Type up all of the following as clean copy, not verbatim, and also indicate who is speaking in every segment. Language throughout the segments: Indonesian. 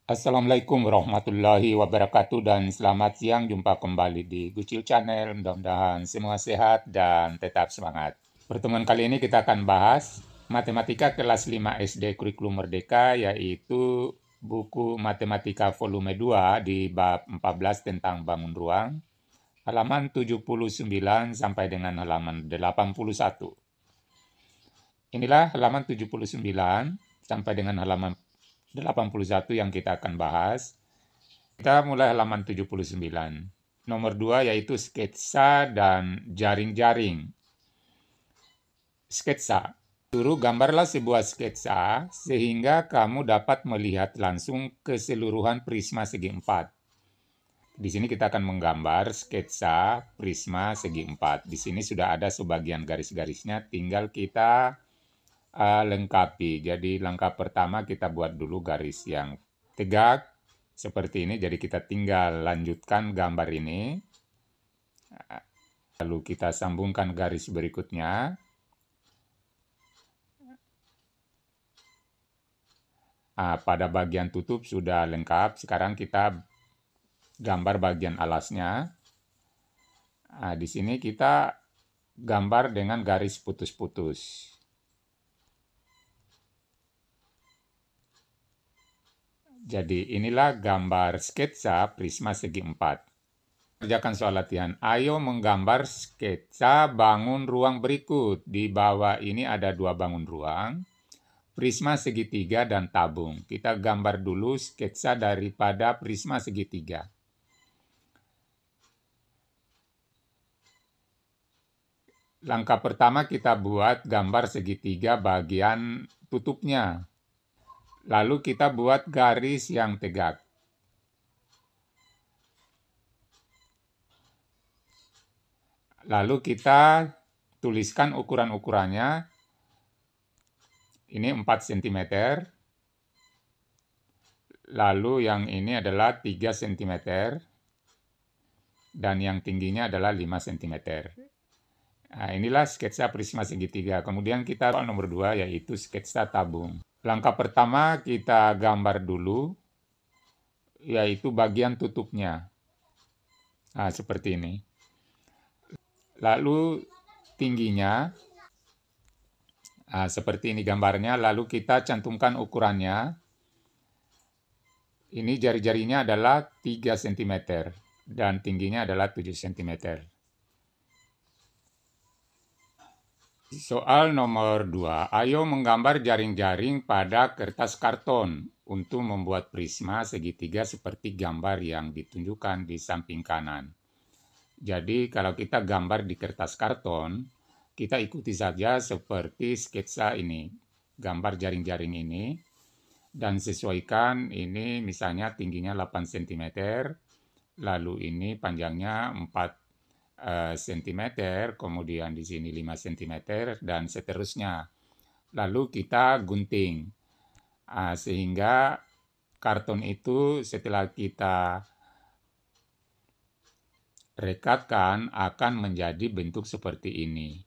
Speaker 1: Assalamualaikum warahmatullahi wabarakatuh dan selamat siang, jumpa kembali di Gucil Channel. Mudah-mudahan semua sehat dan tetap semangat. Pertemuan kali ini kita akan bahas Matematika kelas 5 SD Kurikulum Merdeka, yaitu buku Matematika volume 2 di bab 14 tentang bangun ruang, halaman 79 sampai dengan halaman 81. Inilah halaman 79 sampai dengan halaman 81 yang kita akan bahas. Kita mulai halaman 79. Nomor 2 yaitu sketsa dan jaring-jaring. Sketsa. Suruh gambarlah sebuah sketsa sehingga kamu dapat melihat langsung keseluruhan prisma segi empat. Di sini kita akan menggambar sketsa prisma segi empat. Di sini sudah ada sebagian garis-garisnya, tinggal kita lengkapi. Jadi langkah pertama kita buat dulu garis yang tegak seperti ini. Jadi kita tinggal lanjutkan gambar ini. Lalu kita sambungkan garis berikutnya. Pada bagian tutup sudah lengkap. Sekarang kita gambar bagian alasnya. Di sini kita gambar dengan garis putus-putus. Jadi inilah gambar sketsa prisma segi empat. Kerjakan soal latihan. Ayo menggambar sketsa bangun ruang berikut. Di bawah ini ada dua bangun ruang, prisma segitiga dan tabung. Kita gambar dulu sketsa daripada prisma segitiga. Langkah pertama kita buat gambar segitiga bagian tutupnya. Lalu kita buat garis yang tegak. Lalu kita tuliskan ukuran-ukurannya. Ini 4 cm. Lalu yang ini adalah 3 cm. Dan yang tingginya adalah 5 cm. Inilah sketsa prisma segitiga. Kemudian kita soal nomor 2 yaitu sketsa tabung. Langkah pertama kita gambar dulu, yaitu bagian tutupnya. Seperti ini. Lalu tingginya, seperti ini gambarnya. Lalu kita cantumkan ukurannya. Ini jari-jarinya adalah 3 cm dan tingginya adalah 7 cm. Soal nomor 2. Ayo menggambar jaring-jaring pada kertas karton untuk membuat prisma segitiga seperti gambar yang ditunjukkan di samping kanan. Jadi kalau kita gambar di kertas karton, kita ikuti saja seperti sketsa ini. Gambar jaring-jaring ini. Dan sesuaikan ini misalnya tingginya 8 cm. Lalu ini panjangnya 4 cm, kemudian di sini 5 cm, dan seterusnya. Lalu kita gunting, sehingga karton itu setelah kita rekatkan akan menjadi bentuk seperti ini.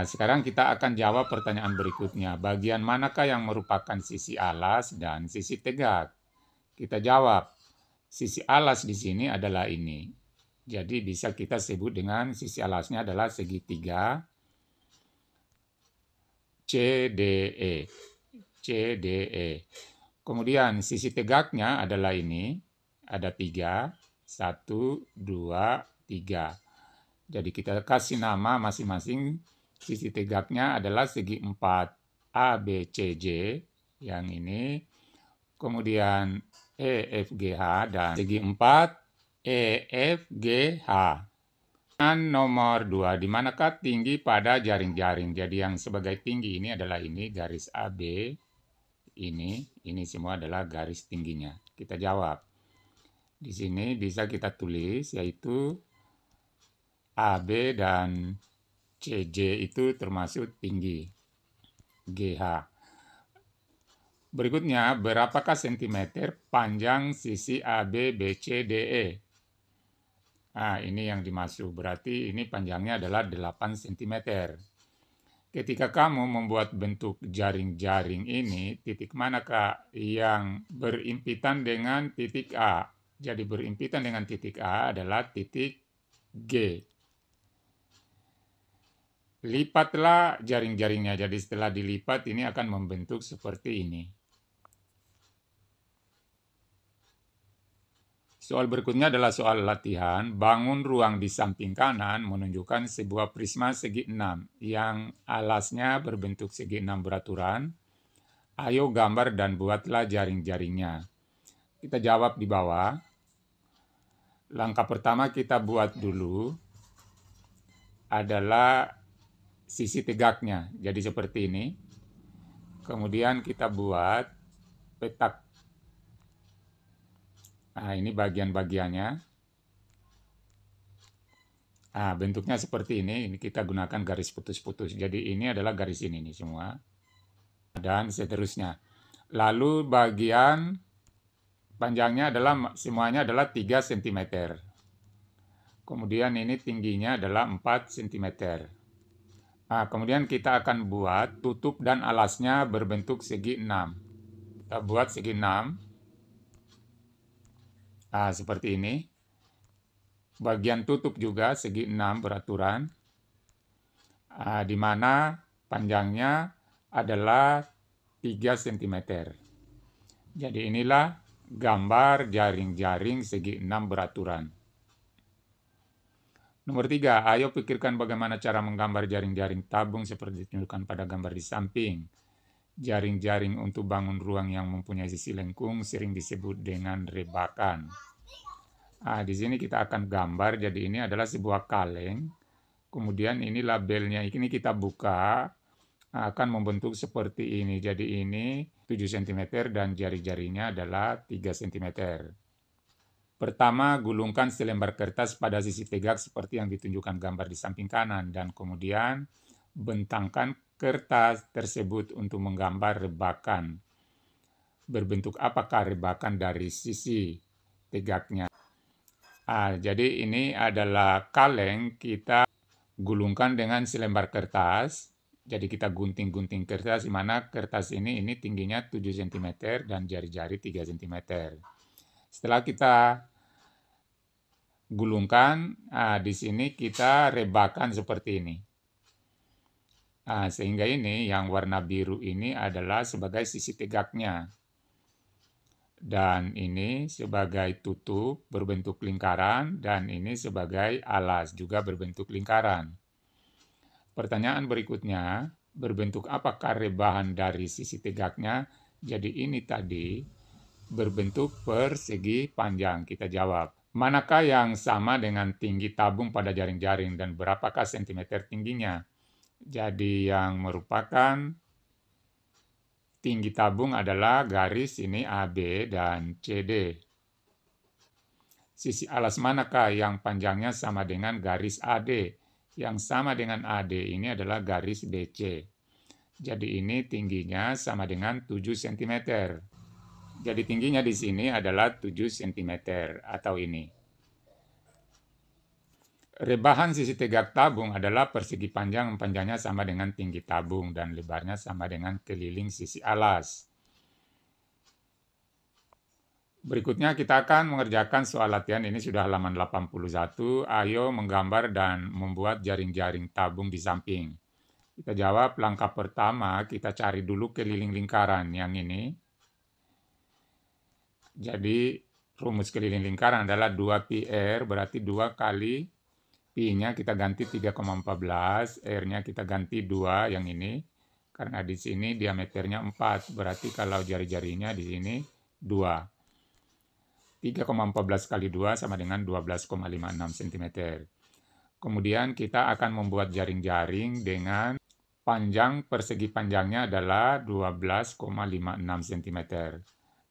Speaker 1: Sekarang kita akan jawab pertanyaan berikutnya. Bagian manakah yang merupakan sisi alas dan sisi tegak? Kita jawab. Sisi alas di sini adalah ini. Jadi bisa kita sebut dengan sisi alasnya adalah segitiga CDE. CDE. Kemudian sisi tegaknya adalah ini. Ada 3. 1, 2, 3. Jadi kita kasih nama masing-masing. Sisi tegaknya adalah segi 4 ABCJ. Yang ini. Kemudian EFGH dan segi 4 EFGH. Dan nomor 2, di manakah tinggi pada jaring-jaring? Jadi yang sebagai tinggi ini adalah ini garis AB. Ini semua adalah garis tingginya. Kita jawab. Di sini bisa kita tulis yaitu AB dan CJ itu termasuk tinggi GH. Berikutnya, berapakah sentimeter panjang sisi AB, BC, DE? Ini yang dimaksud. Berarti ini panjangnya adalah 8 cm. Ketika kamu membuat bentuk jaring-jaring ini, titik manakah yang berimpitan dengan titik A? Jadi berimpitan dengan titik A adalah titik G. Lipatlah jaring-jaringnya. Jadi setelah dilipat ini akan membentuk seperti ini. Soal berikutnya adalah soal latihan. Bangun ruang di samping kanan menunjukkan sebuah prisma segi 6 yang alasnya berbentuk segi 6 beraturan. Ayo gambar dan buatlah jaring-jaringnya. Kita jawab di bawah. Langkah pertama kita buat dulu adalah sisi tegaknya. Jadi seperti ini. Kemudian kita buat petak. Nah, ini bagian-bagiannya. Nah, bentuknya seperti ini. Ini kita gunakan garis putus-putus. Jadi ini adalah garis ini nih semua. Dan seterusnya. Lalu bagian panjangnya adalah semuanya adalah 3 cm. Kemudian ini tingginya adalah 4 cm. Nah, kemudian kita akan buat tutup dan alasnya berbentuk segi 6. Kita buat segi 6. Nah, seperti ini. Bagian tutup juga segi 6 beraturan. Di mana panjangnya adalah 3 cm. Jadi inilah gambar jaring-jaring segi 6 beraturan. Nomor 3, ayo pikirkan bagaimana cara menggambar jaring-jaring tabung seperti ditunjukkan pada gambar di samping. Jaring-jaring untuk bangun ruang yang mempunyai sisi lengkung sering disebut dengan rebakan. Di sini kita akan gambar, jadi ini adalah sebuah kaleng. Kemudian ini labelnya, ini kita buka, akan membentuk seperti ini. Jadi ini 7 cm dan jari-jarinya adalah 3 cm. Pertama, gulungkan selembar kertas pada sisi tegak seperti yang ditunjukkan gambar di samping kanan. Dan kemudian bentangkan kertas tersebut untuk menggambar rebakan. Berbentuk apakah rebakan dari sisi tegaknya? Jadi ini adalah kaleng, kita gulungkan dengan selembar kertas. Jadi kita gunting-gunting kertas, di mana kertas ini tingginya 7 cm dan jari-jari 3 cm. Setelah kita gulungkan, di sini kita rebakan seperti ini. Sehingga ini yang warna biru ini adalah sebagai sisi tegaknya. Dan ini sebagai tutup berbentuk lingkaran, dan ini sebagai alas juga berbentuk lingkaran. Pertanyaan berikutnya, berbentuk apakah rebahan dari sisi tegaknya? Jadi ini tadi berbentuk persegi panjang. Kita jawab. Manakah yang sama dengan tinggi tabung pada jaring-jaring dan berapakah sentimeter tingginya? Jadi yang merupakan tinggi tabung adalah garis ini AB dan CD. Sisi alas manakah yang panjangnya sama dengan garis AD? Yang sama dengan AD ini adalah garis BC. Jadi ini tingginya sama dengan 7 cm. Jadi tingginya di sini adalah 7 cm atau ini. Rebahan sisi tegak tabung adalah persegi panjangnya sama dengan tinggi tabung dan lebarnya sama dengan keliling sisi alas. Berikutnya kita akan mengerjakan soal latihan, ini sudah halaman 81. Ayo menggambar dan membuat jaring-jaring tabung di samping. Kita jawab, langkah pertama kita cari dulu keliling lingkaran yang ini. Jadi rumus keliling lingkaran adalah 2πr, berarti 2 kali Pi-nya kita ganti 3,14, R-nya kita ganti 2 yang ini. Karena di sini diameternya 4, berarti kalau jari-jarinya di sini 2. 3,14 kali 2 sama dengan 12,56 cm. Kemudian kita akan membuat jaring-jaring dengan panjang persegi panjangnya adalah 12,56 cm.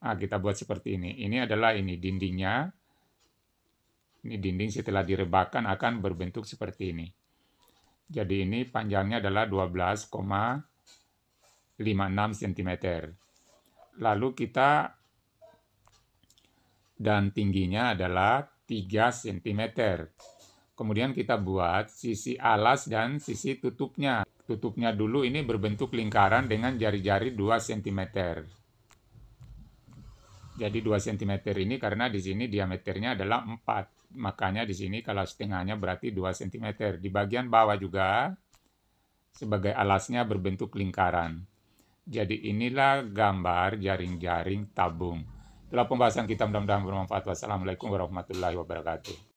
Speaker 1: Kita buat seperti ini. Ini adalah dindingnya. Ini dinding setelah direbahkan akan berbentuk seperti ini. Jadi ini panjangnya adalah 12,56 cm. Lalu kita dan tingginya adalah 3 cm. Kemudian kita buat sisi alas dan sisi tutupnya. tutupnya dulu ini berbentuk lingkaran dengan jari-jari 2 cm. Jadi 2 cm ini karena di sini diameternya adalah 4. Makanya di sini kalau setengahnya berarti 2 cm. Di bagian bawah juga sebagai alasnya berbentuk lingkaran. Jadi inilah gambar jaring-jaring tabung. Itulah pembahasan kita, mudah-mudahan bermanfaat. Wassalamualaikum warahmatullahi wabarakatuh.